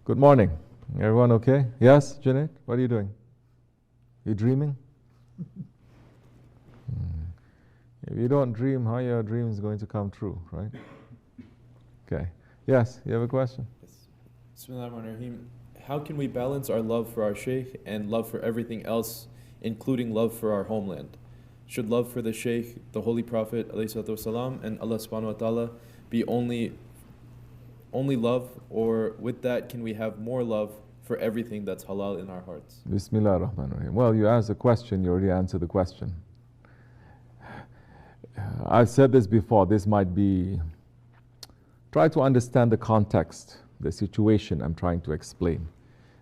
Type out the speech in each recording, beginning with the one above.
Good morning. Everyone okay? Yes, Janet? What are you doing? You dreaming? If you don't dream, how are your dreams going to come true, right? Okay. Yes, you have a question? Yes. Bismillahirrahmanirrahim. How can we balance our love for our Shaykh and love for everything else, including love for our homeland? Should love for the Shaykh, the Holy Prophet ﷺ, and Allah SWT be only love, or with that can we have more love for everything that's halal in our hearts? Bismillah ar-Rahman ar-Rahim. Well, you asked a question, you already answered the question. I've said this before, this might be, try to understand the context, the situation I'm trying to explain.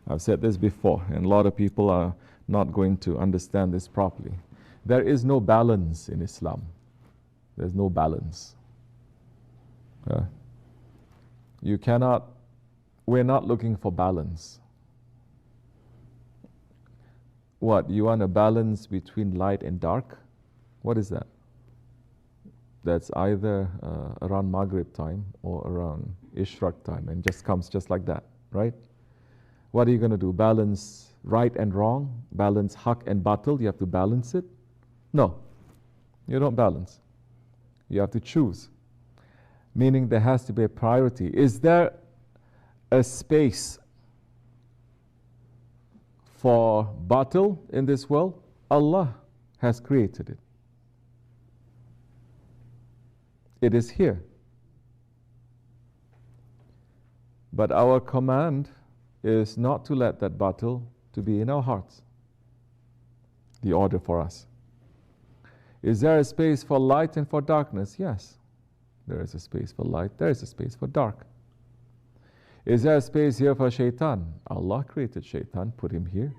I've said this before, and a lot of people are not going to understand this properly. There is no balance in Islam. There's no balance. We're not looking for balance. What, you want a balance between light and dark? What is that? That's either around Maghrib time or around Ishraq time, and just comes just like that, right? What are you going to do? Balance right and wrong? Balance haq and batil? You have to balance it? No, you don't balance. You have to choose. Meaning there has to be a priority. Is there a space for batil in this world? Allah has created it. It is here. But our command is not to let that batil to be in our hearts. The order for us. Is there a space for light and for darkness? Yes. There is a space for light, there is a space for dark. Is there a space here for shaitan? Allah created shaitan, put him here.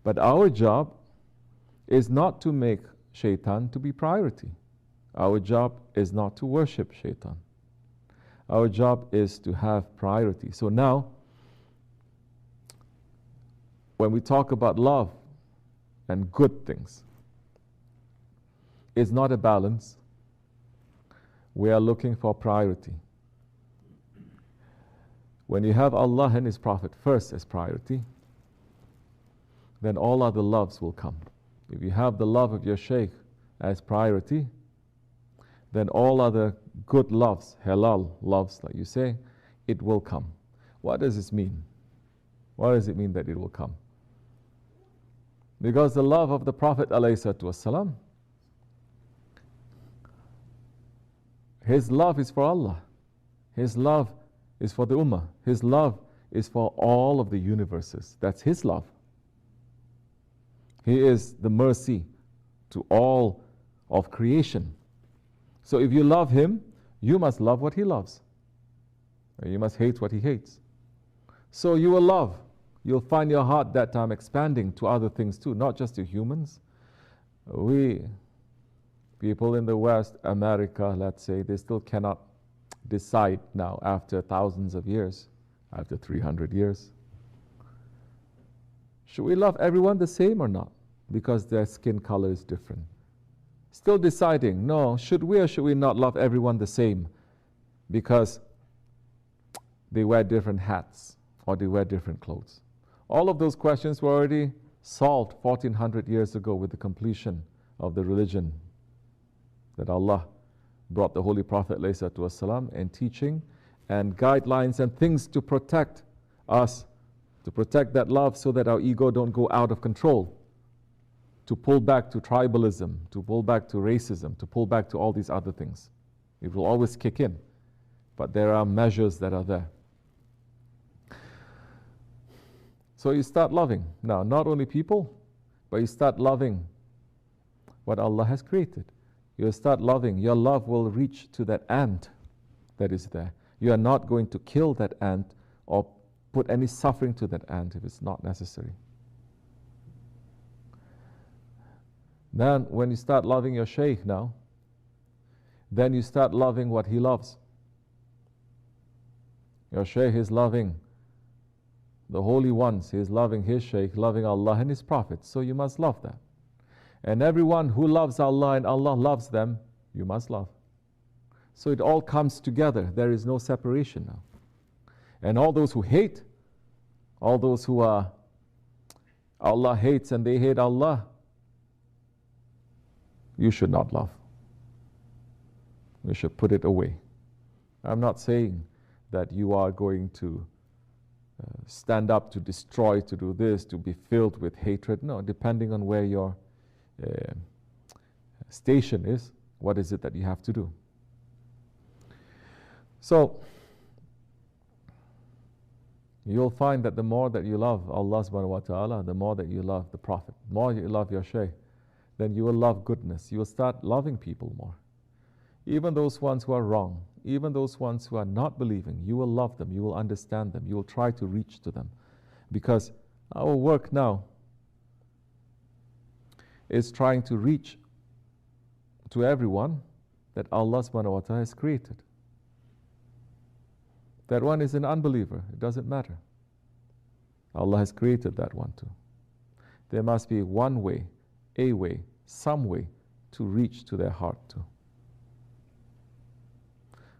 But our job is not to make shaitan to be priority. Our job is not to worship shaitan. Our job is to have priority. So now, when we talk about love and good things, it's not a balance. We are looking for priority. When you have Allah and His Prophet first as priority, then all other loves will come. If you have the love of your Shaykh as priority, then all other good loves, halal loves, like you say, it will come. What does this mean? What does it mean that it will come? Because the love of the Prophet ﷺ, his love is for Allah. His love is for the Ummah. His love is for all of the universes. That's His love. He is the mercy to all of creation. So if you love Him, you must love what He loves. You must hate what He hates. So you will love. You'll find your heart that time expanding to other things too, not just to humans. People in the West, America, let's say, they still cannot decide now after thousands of years, after 300 years. Should we love everyone the same or not? Because their skin color is different. Still deciding, no, should we or should we not love everyone the same? Because they wear different hats or they wear different clothes. All of those questions were already solved 1400 years ago with the completion of the religion that Allah brought the Holy Prophet ﷺ and teaching and guidelines and things to protect us, to protect that love so that our ego don't go out of control, to pull back to tribalism, to pull back to racism, to pull back to all these other things. It will always kick in, but there are measures that are there. So you start loving. Now, not only people, but you start loving what Allah has created. You start loving. Your love will reach to that ant that is there. You are not going to kill that ant or put any suffering to that ant if it's not necessary. Then when you start loving your Shaykh now, then you start loving what he loves. Your Shaykh is loving the holy ones. He is loving his Shaykh, loving Allah and His Prophet. So you must love that. And everyone who loves Allah and Allah loves them, you must love. So it all comes together. There is no separation now. And all those who hate, all those who Allah hates and they hate Allah, you should not love. You should put it away. I'm not saying that you are going to stand up to destroy, to do this, to be filled with hatred. No, depending on where your station is, what is it that you have to do? So, you'll find that the more that you love Allah subhanahu wa ta'ala, the more that you love the Prophet, the more you love your Shaykh, then you will love goodness. You will start loving people more. Even those ones who are wrong, even those ones who are not believing, you will love them, you will understand them, you will try to reach to them. Because our work now is trying to reach to everyone that Allah subhanahu wa ta'ala has created. That one is an unbeliever, it doesn't matter. Allah has created that one too. There must be one way, a way, some way to reach to their heart too.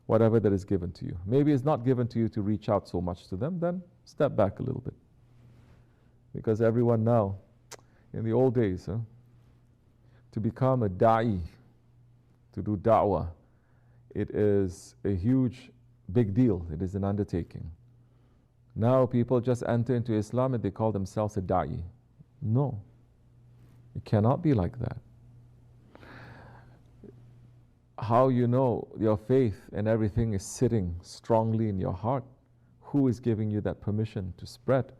Whatever that is given to you. Maybe it's not given to you to reach out so much to them, then step back a little bit. Because everyone now, in the old days, to become a da'i, to do da'wah, it is a huge, big deal. It is an undertaking. Now people just enter into Islam and they call themselves a da'i. No, it cannot be like that. How you know your faith and everything is sitting strongly in your heart? Who is giving you that permission to spread?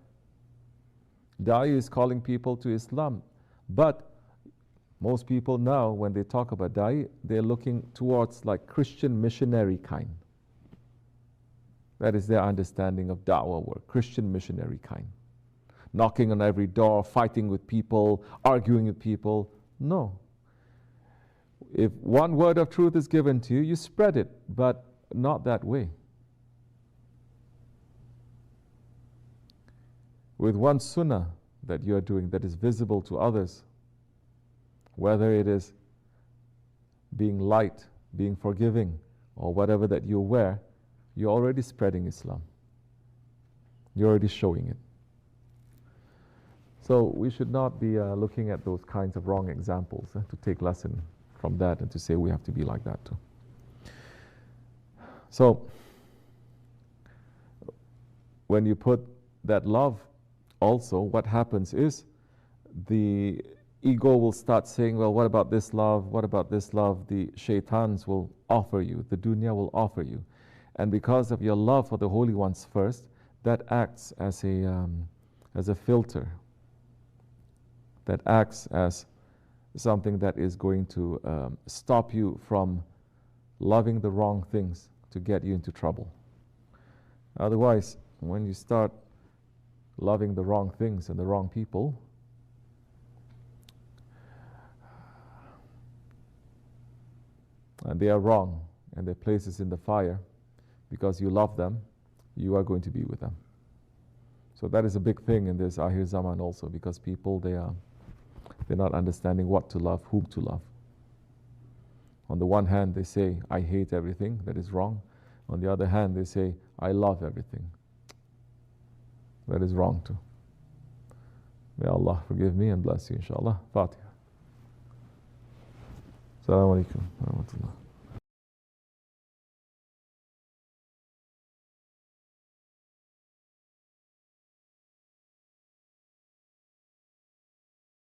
Da'i is calling people to Islam, but most people now, when they talk about Da'i, they're looking towards like Christian missionary kind. That is their understanding of da'wah work, Christian missionary kind. Knocking on every door, fighting with people, arguing with people. No. If one word of truth is given to you, you spread it, but not that way. With one sunnah that you are doing that is visible to others, whether it is being light, being forgiving, or whatever that you wear, you're already spreading Islam. You're already showing it. So we should not be looking at those kinds of wrong examples to take lesson from that and to say we have to be like that too. So when you put that love, also what happens is the ego will start saying, well, what about this love? What about this love? The shaitans will offer you, the dunya will offer you. And because of your love for the holy ones first, that acts as a filter. That acts as something that is going to stop you from loving the wrong things to get you into trouble. Otherwise, when you start loving the wrong things and the wrong people, and they are wrong and their place is in the fire, because you love them, you are going to be with them. So that is a big thing in this Akhir Zaman also, because people, they're not understanding what to love, whom to love. On the one hand, they say, I hate everything that is wrong. On the other hand, they say, I love everything. That is wrong too. May Allah forgive me and bless you, inshallah. Fatiha. Assalamu alaikum wa rahmatullah.